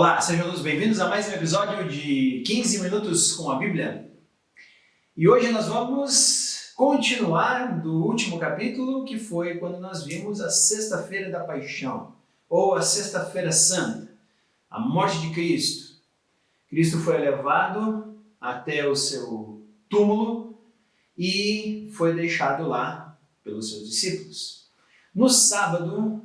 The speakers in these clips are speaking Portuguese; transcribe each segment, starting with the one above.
Olá, sejam todos bem-vindos a mais um episódio de 15 Minutos com a Bíblia. E hoje nós vamos continuar do último capítulo, que foi quando nós vimos a Sexta-feira da Paixão, ou a Sexta-feira Santa, a morte de Cristo. Cristo foi levado até o seu túmulo e foi deixado lá pelos seus discípulos. No sábado,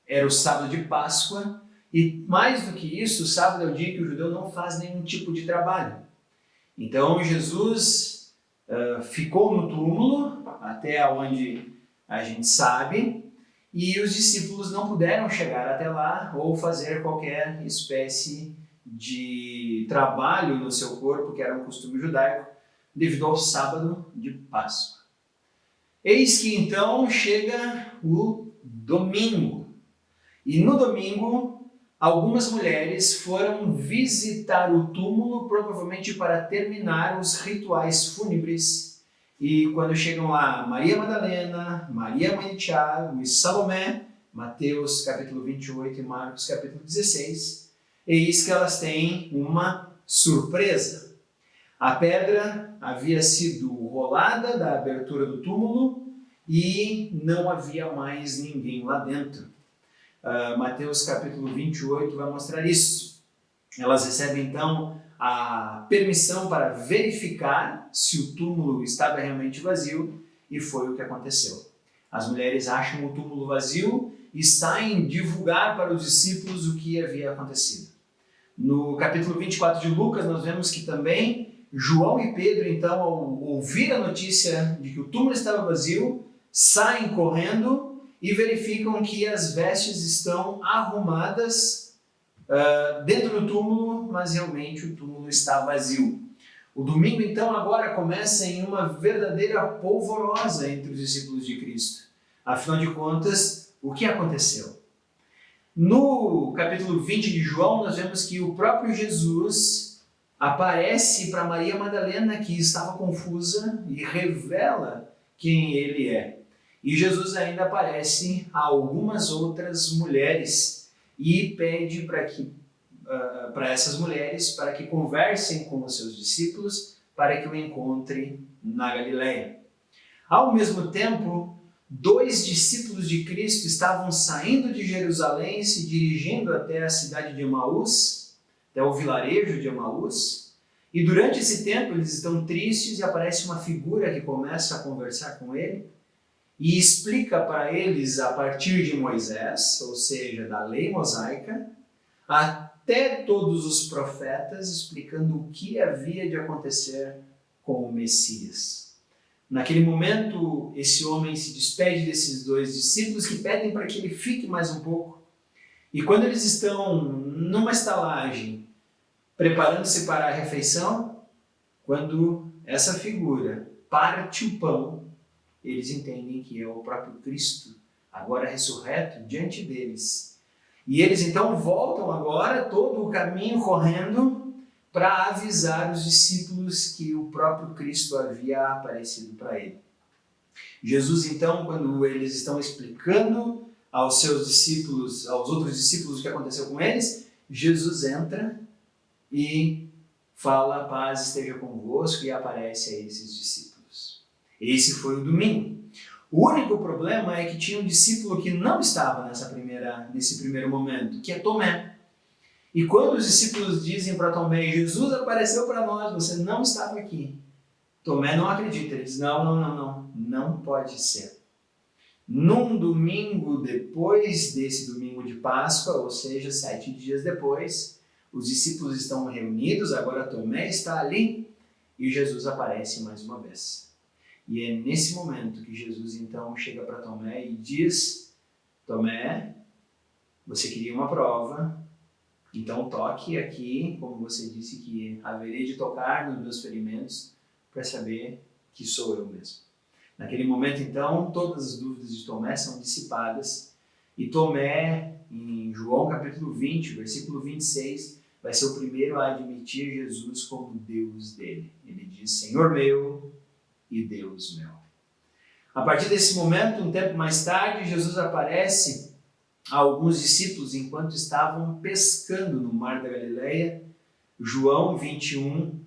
era o sábado de Páscoa, e mais do que isso, o sábado é o dia que o judeu não faz nenhum tipo de trabalho. Então Jesus ficou no túmulo, até onde a gente sabe, e os discípulos não puderam chegar até lá ou fazer qualquer espécie de trabalho no seu corpo, que era um costume judaico, devido ao sábado de Páscoa. Eis que então chega o domingo. E no domingo, algumas mulheres foram visitar o túmulo, provavelmente para terminar os rituais fúnebres. E quando chegam lá, Maria Madalena, Maria mãe de Tiago e Salomé, Mateus capítulo 28 e Marcos capítulo 16, eis que elas têm uma surpresa. A pedra havia sido rolada da abertura do túmulo e não havia mais ninguém lá dentro. Mateus capítulo 28 vai mostrar isso. Elas recebem então a permissão para verificar se o túmulo estava realmente vazio, e foi o que aconteceu. As mulheres acham o túmulo vazio e saem divulgar para os discípulos o que havia acontecido. No capítulo 24 de Lucas nós vemos que também João e Pedro, então, ao ouvir a notícia de que o túmulo estava vazio, saem correndo e verificam que as vestes estão arrumadas dentro do túmulo, mas realmente o túmulo está vazio. O domingo, então, agora começa em uma verdadeira polvorosa entre os discípulos de Cristo. Afinal de contas, o que aconteceu? No capítulo 20 de João, nós vemos que o próprio Jesus aparece para Maria Madalena, que estava confusa, e revela quem ele é. E Jesus ainda aparece a algumas outras mulheres e pede para essas mulheres para que conversem com os seus discípulos para que o encontre na Galileia. Ao mesmo tempo, 2 discípulos de Cristo estavam saindo de Jerusalém, se dirigindo até a cidade de Emaús, até o vilarejo de Emaús, e durante esse tempo eles estão tristes e aparece uma figura que começa a conversar com ele, e explica para eles a partir de Moisés, ou seja, da lei mosaica, até todos os profetas, explicando o que havia de acontecer com o Messias. Naquele momento, esse homem se despede desses 2 discípulos que pedem para que ele fique mais um pouco. E quando eles estão numa estalagem, preparando-se para a refeição, quando essa figura parte o pão, eles entendem que é o próprio Cristo, agora ressurreto, diante deles. E eles então voltam agora todo o caminho correndo para avisar os discípulos que o próprio Cristo havia aparecido para ele. Jesus então, quando eles estão explicando aos seus discípulos, aos outros discípulos o que aconteceu com eles, Jesus entra e fala: paz esteja convosco, e aparece a esses discípulos. Esse foi o domingo. O único problema é que tinha um discípulo que não estava nesse primeiro momento, que é Tomé. E quando os discípulos dizem para Tomé: Jesus apareceu para nós, você não estava aqui, Tomé não acredita. Ele diz: não pode ser. Num domingo depois desse domingo de Páscoa, ou seja, 7 dias depois, os discípulos estão reunidos, agora Tomé está ali, e Jesus aparece mais uma vez. E é nesse momento que Jesus então chega para Tomé e diz: Tomé, você queria uma prova, então toque aqui, como você disse que haverei de tocar nos meus ferimentos, para saber que sou eu mesmo. Naquele momento então, todas as dúvidas de Tomé são dissipadas, e Tomé, em João capítulo 20, versículo 26, vai ser o primeiro a admitir Jesus como Deus dele. Ele diz: Senhor meu e Deus meu. A partir desse momento, um tempo mais tarde, Jesus aparece a alguns discípulos enquanto estavam pescando no Mar da Galileia, João 21,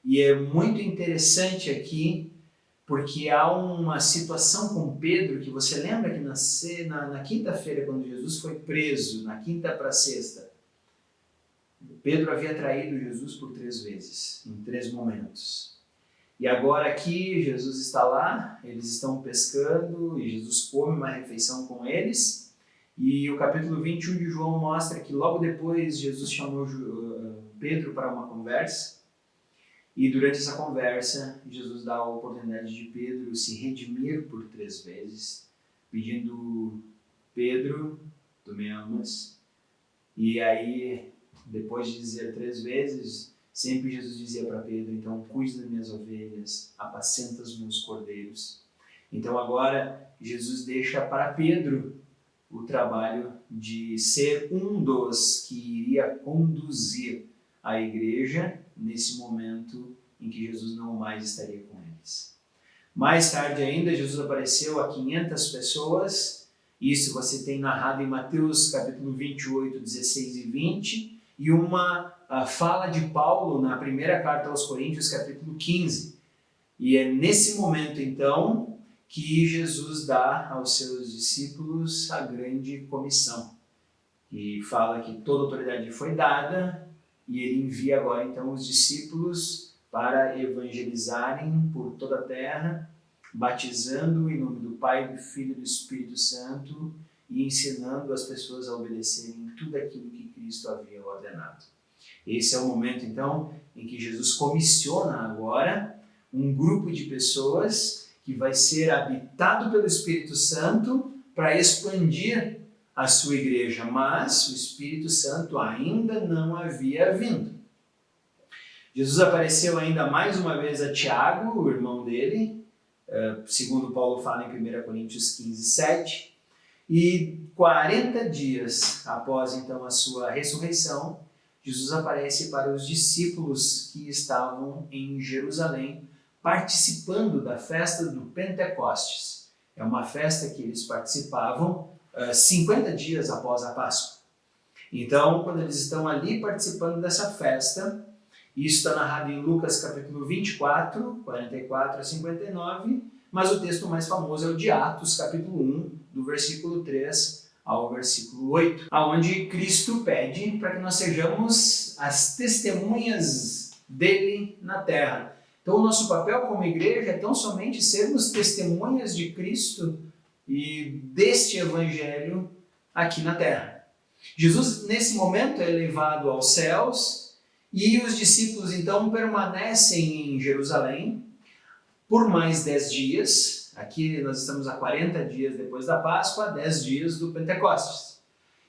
e é muito interessante aqui, porque há uma situação com Pedro, que você lembra que na quinta-feira, quando Jesus foi preso, na quinta para a sexta, Pedro havia traído Jesus por 3 vezes, em 3 momentos. E agora aqui, Jesus está lá, eles estão pescando, e Jesus come uma refeição com eles, e o capítulo 21 de João mostra que logo depois Jesus chamou Pedro para uma conversa, e durante essa conversa, Jesus dá a oportunidade de Pedro se redimir por 3 vezes, pedindo: Pedro, tu me amas? E aí, depois de dizer 3 vezes, sempre Jesus dizia para Pedro: então cuide das minhas ovelhas, apacenta os meus cordeiros. Então agora Jesus deixa para Pedro o trabalho de ser um dos que iria conduzir a igreja nesse momento em que Jesus não mais estaria com eles. Mais tarde ainda, Jesus apareceu a 500 pessoas. Isso você tem narrado em Mateus capítulo 28, 16 e 20, e uma fala de Paulo na primeira carta aos Coríntios, capítulo 15. E é nesse momento, então, que Jesus dá aos seus discípulos a grande comissão. E fala que toda autoridade foi dada, e ele envia agora, então, os discípulos para evangelizarem por toda a terra, batizando em nome do Pai, do Filho e do Espírito Santo e ensinando as pessoas a obedecerem tudo aquilo que Cristo havia ordenado. Esse é o momento, então, em que Jesus comissiona agora um grupo de pessoas que vai ser habitado pelo Espírito Santo para expandir a sua igreja, mas o Espírito Santo ainda não havia vindo. Jesus apareceu ainda mais uma vez a Tiago, o irmão dele, segundo Paulo fala em 1 Coríntios 15, 7, e 40 dias após então a sua ressurreição, Jesus aparece para os discípulos que estavam em Jerusalém, participando da festa do Pentecostes. É uma festa que eles participavam 50 dias após a Páscoa. Então, quando eles estão ali participando dessa festa, isso está narrado em Lucas capítulo 24, 44 a 59, mas o texto mais famoso é o de Atos capítulo 1, do versículo 3 ao versículo 8, onde Cristo pede para que nós sejamos as testemunhas dele na terra. Então, o nosso papel como igreja é tão somente sermos testemunhas de Cristo e deste evangelho aqui na terra. Jesus, nesse momento, é levado aos céus e os discípulos, então, permanecem em Jerusalém por mais 10 dias. Aqui nós estamos a 40 dias depois da Páscoa, 10 dias do Pentecostes.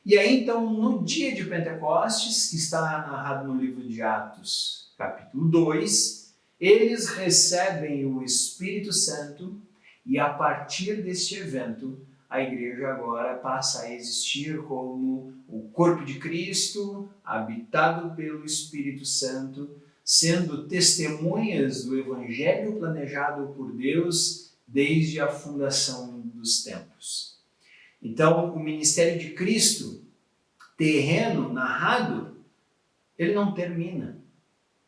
E aí, então, no dia de Pentecostes, que está narrado no livro de Atos, capítulo 2, eles recebem o Espírito Santo e, a partir deste evento, a igreja agora passa a existir como o corpo de Cristo, habitado pelo Espírito Santo, sendo testemunhas do evangelho planejado por Deus desde a fundação dos tempos. Então, o ministério de Cristo, terreno, narrado, ele não termina.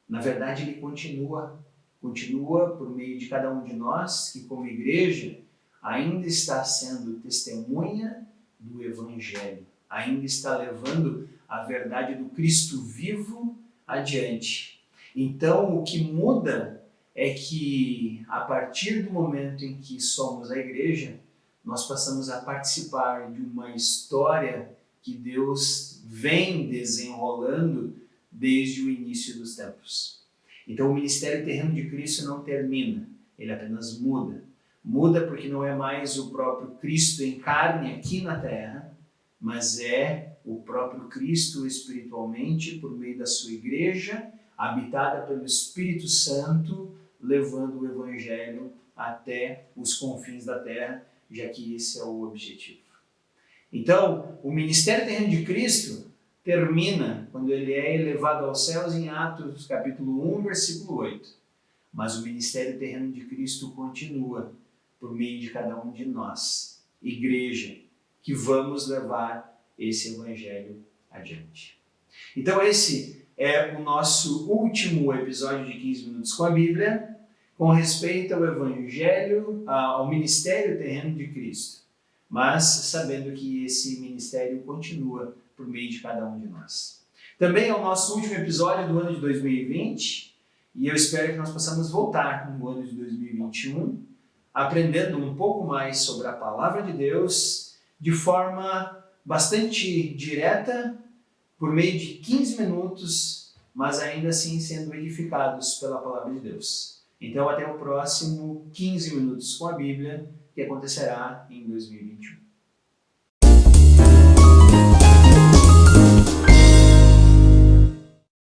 Na verdade, ele continua por meio de cada um de nós, que como igreja ainda está sendo testemunha do Evangelho, ainda está levando a verdade do Cristo vivo adiante. Então, o que muda é que, a partir do momento em que somos a igreja, nós passamos a participar de uma história que Deus vem desenrolando desde o início dos tempos. Então, o ministério terreno de Cristo não termina, ele apenas muda. Muda porque não é mais o próprio Cristo em carne aqui na terra, mas é o próprio Cristo espiritualmente por meio da sua igreja, habitada pelo Espírito Santo, levando o Evangelho até os confins da terra, já que esse é o objetivo. Então, o ministério terreno de Cristo termina quando ele é elevado aos céus em Atos capítulo 1, versículo 8. Mas o ministério terreno de Cristo continua por meio de cada um de nós, igreja, que vamos levar esse evangelho adiante. Então esse é o nosso último episódio de 15 minutos com a Bíblia, com respeito ao evangelho, ao ministério terreno de Cristo, mas sabendo que esse ministério continua por meio de cada um de nós. Também é o nosso último episódio do ano de 2020 e eu espero que nós possamos voltar no ano de 2021 aprendendo um pouco mais sobre a Palavra de Deus de forma bastante direta, por meio de 15 minutos, mas ainda assim sendo edificados pela Palavra de Deus. Então até o próximo 15 minutos com a Bíblia, que acontecerá em 2021.